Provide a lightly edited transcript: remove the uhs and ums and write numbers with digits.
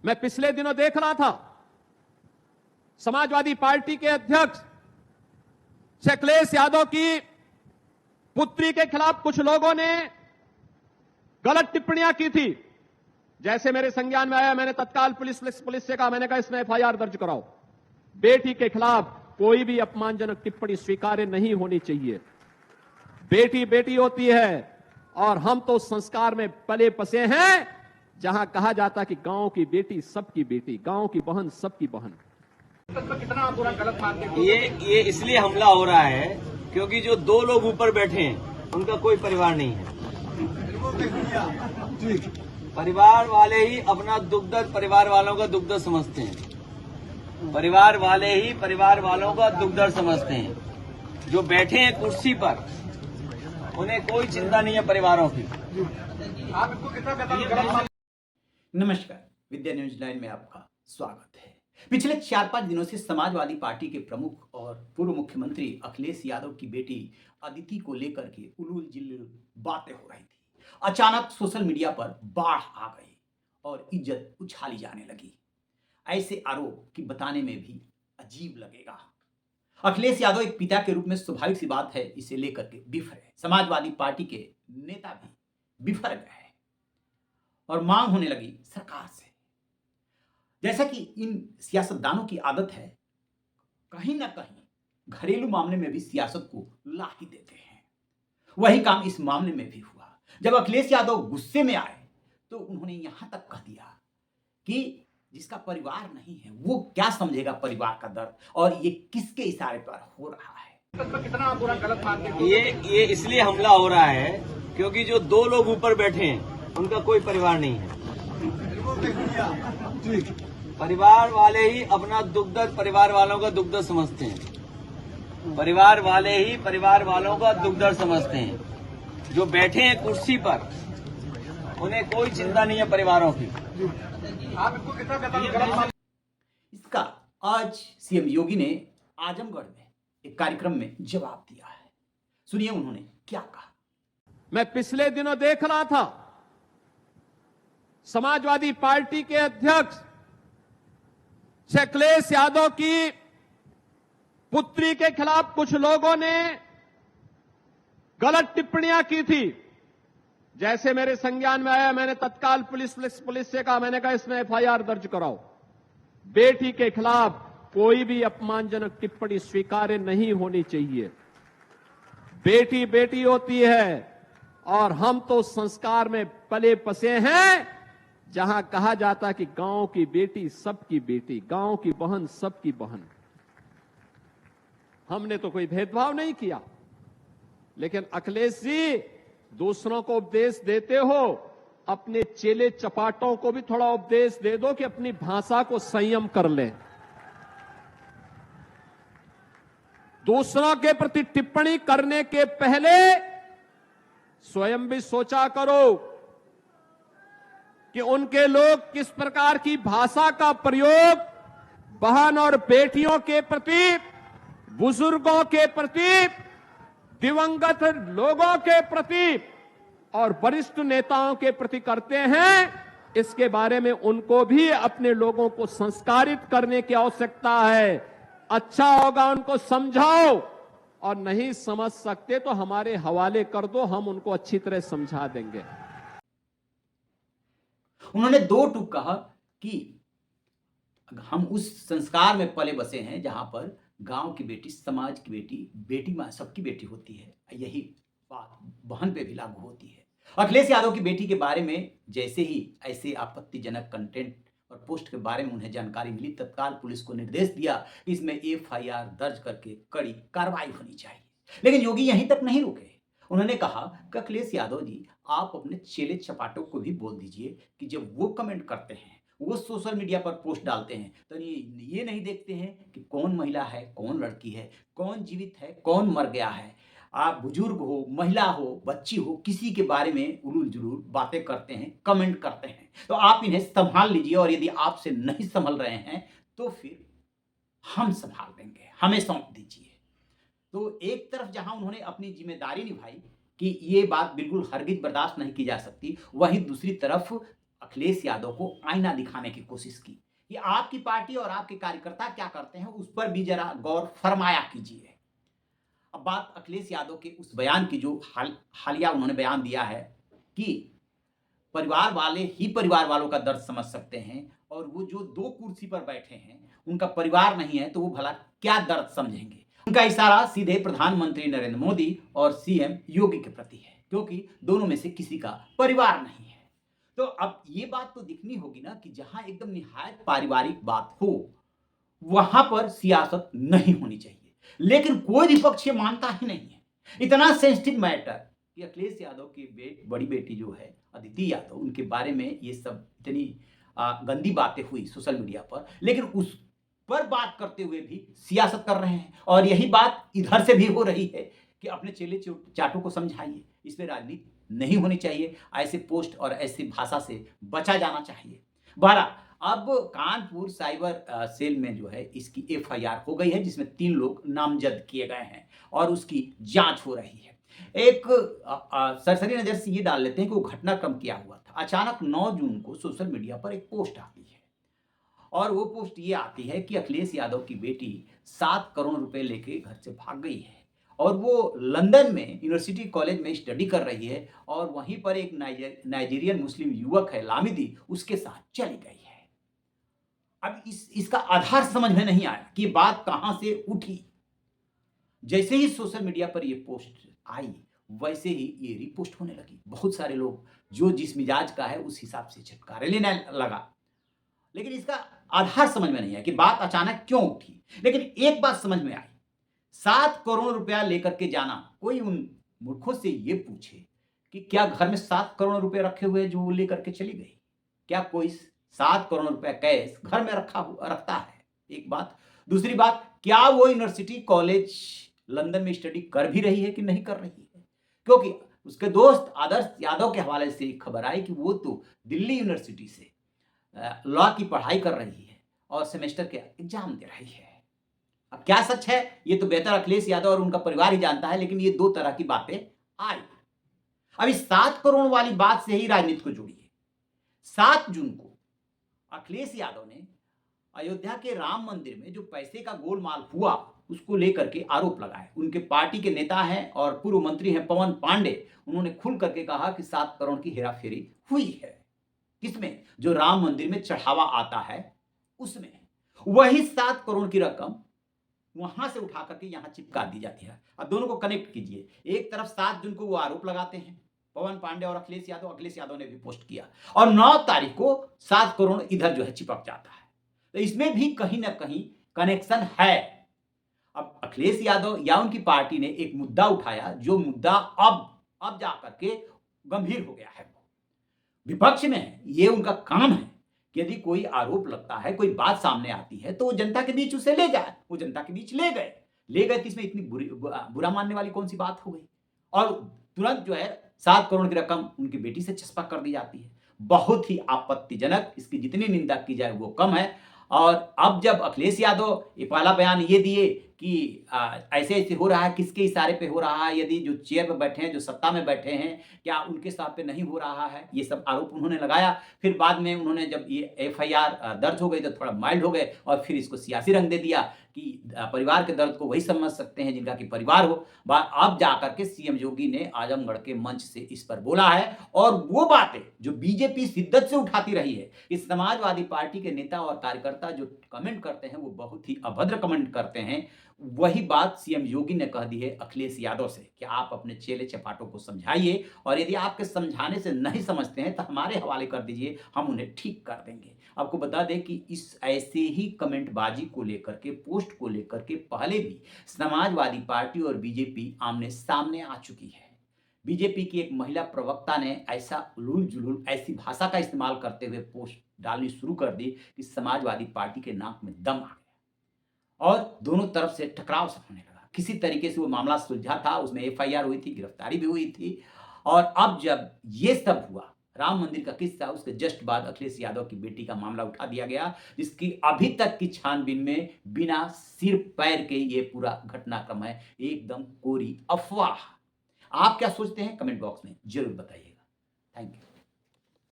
मैं पिछले दिनों देख रहा था समाजवादी पार्टी के अध्यक्ष अखिलेश यादव की पुत्री के खिलाफ कुछ लोगों ने गलत टिप्पणियां की थी। जैसे मेरे संज्ञान में आया, मैंने तत्काल पुलिस से कहा, मैंने कहा इसमें एफआईआर दर्ज कराओ। बेटी के खिलाफ कोई भी अपमानजनक टिप्पणी स्वीकार्य नहीं होनी चाहिए। बेटी बेटी होती है और हम तो संस्कार में पले बसे हैं जहां कहा जाता कि गांव की बेटी सबकी बेटी, गांव की बहन सबकी बहन। कितना बुरा गलत मानते ये इसलिए हमला हो रहा है क्योंकि जो दो लोग ऊपर बैठे हैं उनका कोई परिवार नहीं है। परिवार वाले ही अपना दुख दर्द परिवार वालों का दुख दर्द समझते हैं। परिवार वाले ही परिवार वालों का दुख दर्द समझते हैं। जो बैठे हैं कुर्सी पर उन्हें कोई चिंता नहीं है परिवारों की। आप इसको कितना नमस्कार, विद्या न्यूज 9 में आपका स्वागत है। पिछले 4-5 दिनों से समाजवादी पार्टी के प्रमुख और पूर्व मुख्यमंत्री अखिलेश यादव की बेटी अदिति को लेकर के उलूल जिल्लूल बातें हो रही थी। अचानक सोशल मीडिया पर बाढ़ आ गई और इज्जत उछाली जाने लगी। ऐसे आरोप की बताने में भी अजीब लगेगा। अखिलेश यादव एक पिता के रूप में स्वाभाविक सी बात है, इसे लेकर के बिफरे। समाजवादी पार्टी के नेता भी बिफर गए और मांग होने लगी सरकार से। जैसा कि इन सियासतदानों की आदत है, कहीं ना कहीं घरेलू मामले में भी सियासत को ला ही देते हैं। वही काम इस मामले में भी हुआ। जब अखिलेश यादव गुस्से में आए तो उन्होंने यहां तक कह दिया कि जिसका परिवार नहीं है वो क्या समझेगा परिवार का दर्द, और ये किसके इशारे पर हो रहा है। कितना बुरा गलत मानते ये इसलिए हमला हो रहा है क्योंकि जो दो लोग ऊपर बैठे हैं उनका कोई परिवार नहीं है। परिवार वाले ही अपना दुख दर्द परिवार वालों का दुख दर्द समझते हैं। परिवार वाले ही परिवार वालों का दुख दर्द समझते हैं। जो बैठे हैं कुर्सी पर उन्हें कोई चिंता नहीं है परिवारों की। आप इसको कितना इसका आज सीएम योगी ने आजमगढ़ में एक कार्यक्रम में जवाब दिया है। सुनिए उन्होंने क्या कहा। मैं पिछले दिनों देख रहा था समाजवादी पार्टी के अध्यक्ष अखिलेश यादव की पुत्री के खिलाफ कुछ लोगों ने गलत टिप्पणियां की थी। जैसे मेरे संज्ञान में आया, मैंने तत्काल पुलिस से कहा, मैंने कहा इसमें एफआईआर दर्ज कराओ। बेटी के खिलाफ कोई भी अपमानजनक टिप्पणी स्वीकार्य नहीं होनी चाहिए। बेटी बेटी होती है और हम तो संस्कार में पले बसे हैं जहां कहा जाता कि गांव की बेटी सबकी बेटी, गांव की बहन सबकी बहन। हमने तो कोई भेदभाव नहीं किया, लेकिन अखिलेश जी दूसरों को उपदेश देते हो, अपने चेले चपाटों को भी थोड़ा उपदेश दे दो कि अपनी भाषा को संयम कर ले। दूसरों के प्रति टिप्पणी करने के पहले स्वयं भी सोचा करो कि उनके लोग किस प्रकार की भाषा का प्रयोग बहन और बेटियों के प्रति, बुजुर्गों के प्रति, दिवंगत लोगों के प्रति और वरिष्ठ नेताओं के प्रति करते हैं। इसके बारे में उनको भी अपने लोगों को संस्कारित करने की आवश्यकता है। अच्छा होगा उनको समझाओ, और नहीं समझ सकते तो हमारे हवाले कर दो, हम उनको अच्छी तरह समझा देंगे। उन्होंने दो टूक कहा कि हम उस संस्कार में पले बसे हैं जहां पर गांव की बेटी, समाज की बेटी, बेटी मां सबकी बेटी होती है। यही बात बहन पे भी लागू होती है। अखिलेश यादव की बेटी के बारे में जैसे ही ऐसे आपत्तिजनक कंटेंट और पोस्ट के बारे में उन्हें जानकारी मिली, तत्काल पुलिस को निर्देश दिया कि इसमें एफआईआर दर्ज करके कड़ी कार्रवाई होनी चाहिए। लेकिन योगी यहीं तक नहीं रुके। उन्होंने कहा कि अखिलेश यादव जी, आप अपने चेले चपाटों को भी बोल दीजिए कि जब वो कमेंट करते हैं, वो सोशल मीडिया पर पोस्ट डालते हैं, तो ये नहीं देखते हैं कि कौन महिला है, कौन लड़की है, कौन जीवित है, कौन मर गया है। आप बुजुर्ग हो, महिला हो, बच्ची हो, किसी के बारे में उलूल जुलूल बातें करते हैं, कमेंट करते हैं। तो आप इन्हें संभाल लीजिए, और यदि आपसे नहीं संभल रहे हैं तो फिर हम संभाल देंगे, हमें सौंप दीजिए। तो एक तरफ जहां उन्होंने अपनी जिम्मेदारी निभाई कि ये बात बिल्कुल हरगिज बर्दाश्त नहीं की जा सकती, वहीं दूसरी तरफ अखिलेश यादव को आईना दिखाने की कोशिश की कि आपकी पार्टी और आपके कार्यकर्ता क्या करते हैं, उस पर भी जरा गौर फरमाया कीजिए। अब बात अखिलेश यादव के उस बयान की जो हालिया उन्होंने बयान दिया है कि परिवार वाले ही परिवार वालों का दर्द समझ सकते हैं, और वो जो 2 कुर्सी पर बैठे हैं उनका परिवार नहीं है तो वो भला क्या दर्द समझेंगे। उनका इशारा सीधे प्रधानमंत्री नरेंद्र मोदी और सीएम योगी के प्रति है, क्योंकि दोनों में से किसी का परिवार नहीं है। तो अब ये बात तो दिखनी होगी ना कि जहां एकदम निहायत पारिवारिक बात हो वहां पर सियासत नहीं होनी चाहिए, लेकिन कोई विपक्ष ये मानता ही नहीं है। इतना सेंसिटिव मैटर कि अखिलेश यादव की बड़ी बेटी जो है अदिति यादव, उनके बारे में ये सब इतनी गंदी बातें हुई सोशल मीडिया पर, लेकिन उस पर बात करते हुए भी सियासत कर रहे हैं। और यही बात इधर से भी हो रही है कि अपने चेले चाटों को समझाइए, इसमें राजनीति नहीं होनी चाहिए, ऐसे पोस्ट और ऐसी भाषा से बचा जाना चाहिए। बहरहाल अब कानपुर साइबर सेल में जो है इसकी एफआईआर हो गई है, जिसमें 3 लोग नामजद किए गए हैं और उसकी जांच हो रही है। एक सरसरी नजर से ये डाल लेते हैं कि वो घटनाक्रम क्या हुआ था। अचानक 9 जून को सोशल मीडिया पर एक पोस्ट आती है, और वो पोस्ट ये आती है कि अखिलेश यादव की बेटी 7 करोड़ रुपए लेके घर से भाग गई है, और वो लंदन में यूनिवर्सिटी कॉलेज में स्टडी कर रही है, और वहीं पर एक नाइजीरियन मुस्लिम युवक है लामिदी, उसके साथ चली गई है। अब इसका आधार समझ में नहीं आया कि बात कहां से उठी। जैसे ही सोशल मीडिया पर ये पोस्ट आई वैसे ही ये रिपोस्ट होने लगी। बहुत सारे लोग जो जिस मिजाज का है उस हिसाब से छुटकारे लेने लगा, लेकिन इसका आधार समझ में नहीं आया कि बात अचानक क्यों उठी। लेकिन एक बात समझ में आई, 7 करोड़ रुपया लेकर के जाना, कोई उन मूर्खों से ये पूछे कि क्या घर में 7 करोड़ रुपए रखे हुए जो वो लेकर के चली गई? क्या कोई 7 करोड़ रुपया कैश घर में रखता है? एक बात। दूसरी बात, क्या वो यूनिवर्सिटी कॉलेज लंदन में स्टडी कर भी रही है कि नहीं कर रही है? क्योंकि उसके दोस्त आदर्श यादव के हवाले से खबर आई कि वो तो दिल्ली यूनिवर्सिटी से लॉ की पढ़ाई कर रही है और सेमेस्टर के एग्जाम दे रही है। अब क्या सच है ये तो बेहतर अखिलेश यादव और उनका परिवार ही जानता है, लेकिन ये 2 तरह की बातें आई। अब इस 7 करोड़ वाली बात से ही राजनीति को जोड़िए। 7 जून को अखिलेश यादव ने अयोध्या के राम मंदिर में जो पैसे का गोलमाल हुआ उसको लेकर के आरोप लगाए। उनके पार्टी के नेता हैं और पूर्व मंत्री हैं पवन पांडे, उन्होंने खुल करके कहा कि 7 करोड़ की हेराफेरी हुई है। किसमें? जो राम मंदिर में चढ़ावा आता है उसमें। वही 7 करोड़ की रकम वहां से उठा करके यहां चिपका दी जाती है। अब दोनों को कनेक्ट कीजिए। एक तरफ 7 जून को वो आरोप लगाते हैं पवन पांडे और अखिलेश यादव ने भी पोस्ट किया, और 9 तारीख को 7 करोड़ इधर जो है चिपक जाता है। तो इसमें भी कहीं ना कहीं कनेक्शन है। अब अखिलेश यादव या उनकी पार्टी ने एक मुद्दा उठाया, जो मुद्दा अब जाकर के गंभीर हो गया है। विपक्ष में ये उनका काम है कि यदि कोई आरोप लगता है, कोई बात सामने आती है तो वो जनता के बीच उसे ले जाए। वो जनता के बीच ले गए तो इसमें इतनी बुरा मानने वाली कौन सी बात हो गई? और तुरंत जो है 7 करोड़ की रकम उनकी बेटी से चस्पा कर दी जाती है। बहुत ही आपत्तिजनक, इसकी जितनी निंदा की जाए वो कम है। और अब जब अखिलेश यादव ये पहला बयान ये दिए कि ऐसे ऐसे हो रहा है, किसके इशारे पे हो रहा है, यदि जो चेयर पे बैठे हैं, जो सत्ता में बैठे हैं, क्या उनके साथ पे नहीं हो रहा है, ये सब आरोप उन्होंने लगाया। फिर बाद में उन्होंने जब ये एफआईआर दर्ज हो गई तो थोड़ा माइल्ड हो गए और फिर इसको सियासी रंग दे दिया कि परिवार के दर्द को वही समझ सकते हैं जिनका कि परिवार हो। अब जाकर के सीएम योगी ने आजमगढ़ के मंच से इस पर बोला है, और वो बातें जो बीजेपी शिद्दत से उठाती रही है, इस समाजवादी पार्टी के नेता और कार्यकर्ता जो कमेंट करते हैं वो बहुत ही अभद्र कमेंट करते हैं, वही बात सीएम योगी ने कह दी है अखिलेश यादव से कि आप अपने चेले चपाटों को समझाइए, और यदि आपके समझाने से नहीं समझते हैं तो हमारे हवाले कर दीजिए, हम उन्हें ठीक कर देंगे। आपको बता दें कि इस ऐसे ही कमेंटबाजी को लेकर के, पोस्ट को लेकर के पहले भी समाजवादी पार्टी और बीजेपी आमने सामने आ चुकी है। बीजेपी की एक महिला प्रवक्ता ने ऐसा उलूल जुलूल ऐसी भाषा का इस्तेमाल करते हुए पोस्ट डालनी शुरू कर दी कि समाजवादी पार्टी के नाक में दम आ गया और दोनों तरफ से टकराव सा होने लगा। किसी तरीके से वो मामला सुलझा था, उसमें एफआईआर हुई थी, गिरफ्तारी भी हुई थी। और अब जब ये सब हुआ, राम मंदिर का किस्सा, उसके जस्ट बाद अखिलेश यादव की बेटी का मामला उठा दिया गया, जिसकी अभी तक की छानबीन में बिना सिर पैर के ये पूरा घटनाक्रम है, एकदम कोरी अफवाह। आप क्या सोचते हैं कमेंट बॉक्स में जरूर बताइएगा। Thank you.